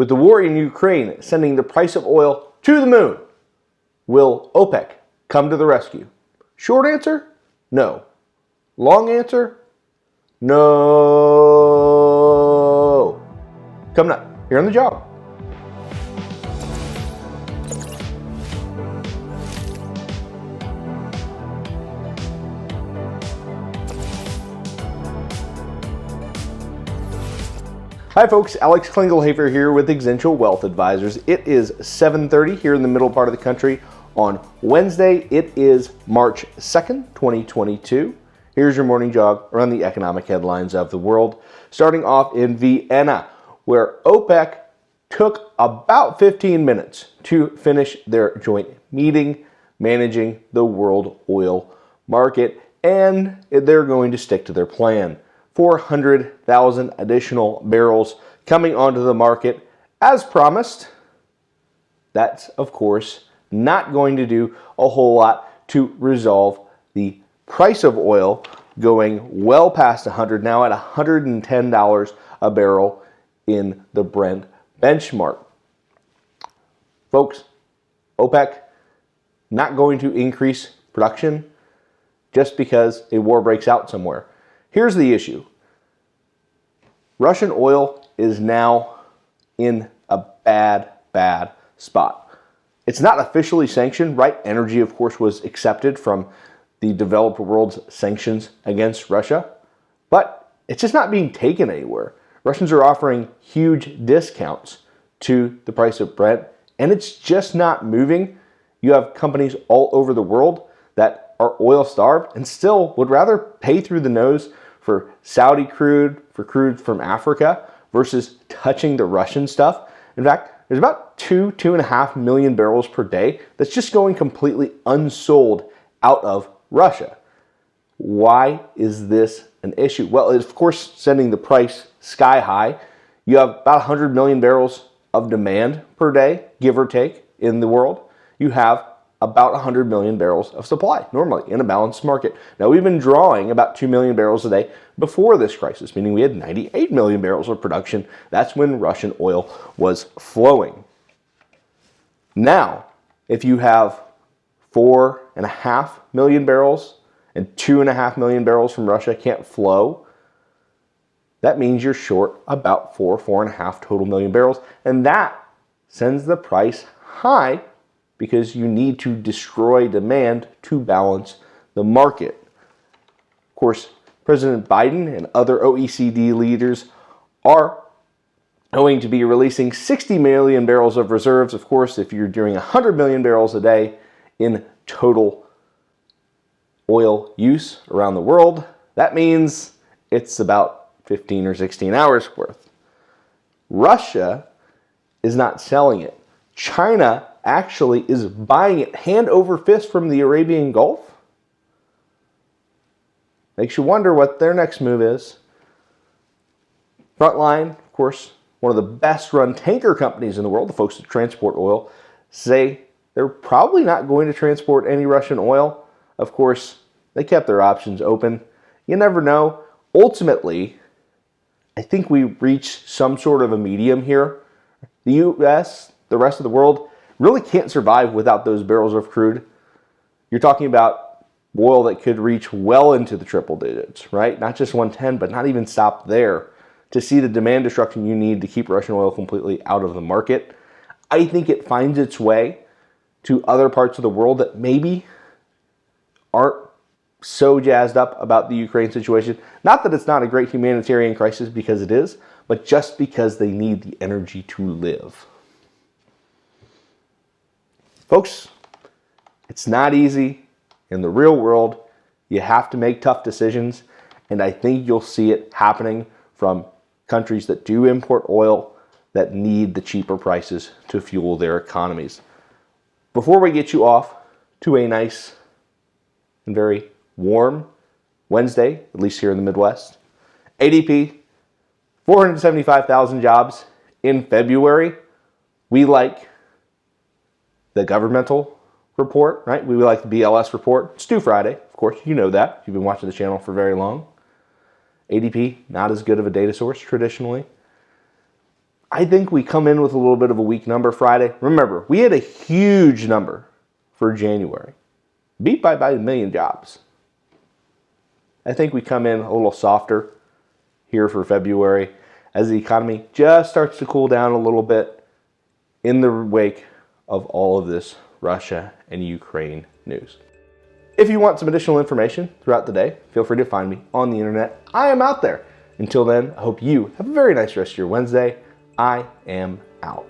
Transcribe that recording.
With the war in Ukraine sending the price of oil to the moon, will OPEC come to the rescue? Short answer, no. Long answer, no. Coming up here on The Job. Hi folks, Alex Klingelhoeffer here with Exencial Wealth Advisors. It is 7:30 here in the middle part of the country on Wednesday. It is March 2nd, 2022. Here's your morning jog around the economic headlines of the world. Starting off in Vienna, where OPEC took about 15 minutes to finish their joint meeting managing the world oil market, and they're going to stick to their plan. 400,000 additional barrels coming onto the market as promised. That's, of course, not going to do a whole lot to resolve the price of oil going well past 100, now at $110 a barrel in the Brent benchmark. Folks, OPEC not going to increase production just because a war breaks out somewhere. Here's the issue. Russian oil is now in a bad spot. It's not officially sanctioned, right? Energy, of course, was accepted from the developed world's sanctions against Russia, but it's just not being taken anywhere. Russians are offering huge discounts to the price of Brent, and it's just not moving. You have companies all over the world that are oil starved and still would rather pay through the nose for Saudi crude, for crude from Africa, versus touching the Russian stuff. In fact, there's about 2.5 million barrels per day that's just going completely unsold out of Russia. Why is this an issue? Well, it's of course sending the price sky high. You have about 100 million barrels of demand per day, give or take, in the world. You have about 100 million barrels of supply, normally, in a balanced market. Now, we've been drawing about 2 million barrels a day before this crisis, meaning we had 98 million barrels of production. That's when Russian oil was flowing. Now, if you have 4.5 million barrels and 2.5 million barrels from Russia can't flow, that means you're short about 4.5 total million barrels, and that sends the price high because you need to destroy demand to balance the market. Of course, President Biden and other OECD leaders are going to be releasing 60 million barrels of reserves. Of course, if you're doing 100 million barrels a day in total oil use around the world, that means it's about 15 or 16 hours worth. Russia is not selling it. China actually is buying it hand over fist from the Arabian Gulf. Makes you wonder what their next move is. Frontline, of course, one of the best run tanker companies in the world, the folks that transport oil, say they're probably not going to transport any Russian oil. Of course, they kept their options open. You never know. Ultimately, I think we reach some sort of a medium here. The U.S., the rest of the world, really can't survive without those barrels of crude. You're talking about oil that could reach well into the triple digits, right? Not just 110, but not even stop there to see the demand destruction you need to keep Russian oil completely out of the market. I think it finds its way to other parts of the world that maybe aren't so jazzed up about the Ukraine situation. Not that it's not a great humanitarian crisis, because it is, but just because they need the energy to live. Folks, it's not easy. In the real world, you have to make tough decisions, and I think you'll see it happening from countries that do import oil that need the cheaper prices to fuel their economies. Before we get you off to a nice and very warm Wednesday, at least here in the Midwest, ADP, 475,000 jobs in February. We like the governmental report, right? We like the BLS report. It's due Friday, of course. You know that. You've been watching the channel for very long. ADP, not as good of a data source traditionally. I think we come in with a little bit of a weak number Friday. Remember, we had a huge number for January, beat by about 1 million jobs. I think we come in a little softer here for February as the economy just starts to cool down a little bit in the wake of all of this Russia and Ukraine news. If you want some additional information throughout the day, feel free to find me on the internet. I am out there. Until then, I hope you have a very nice rest of your Wednesday. I am out.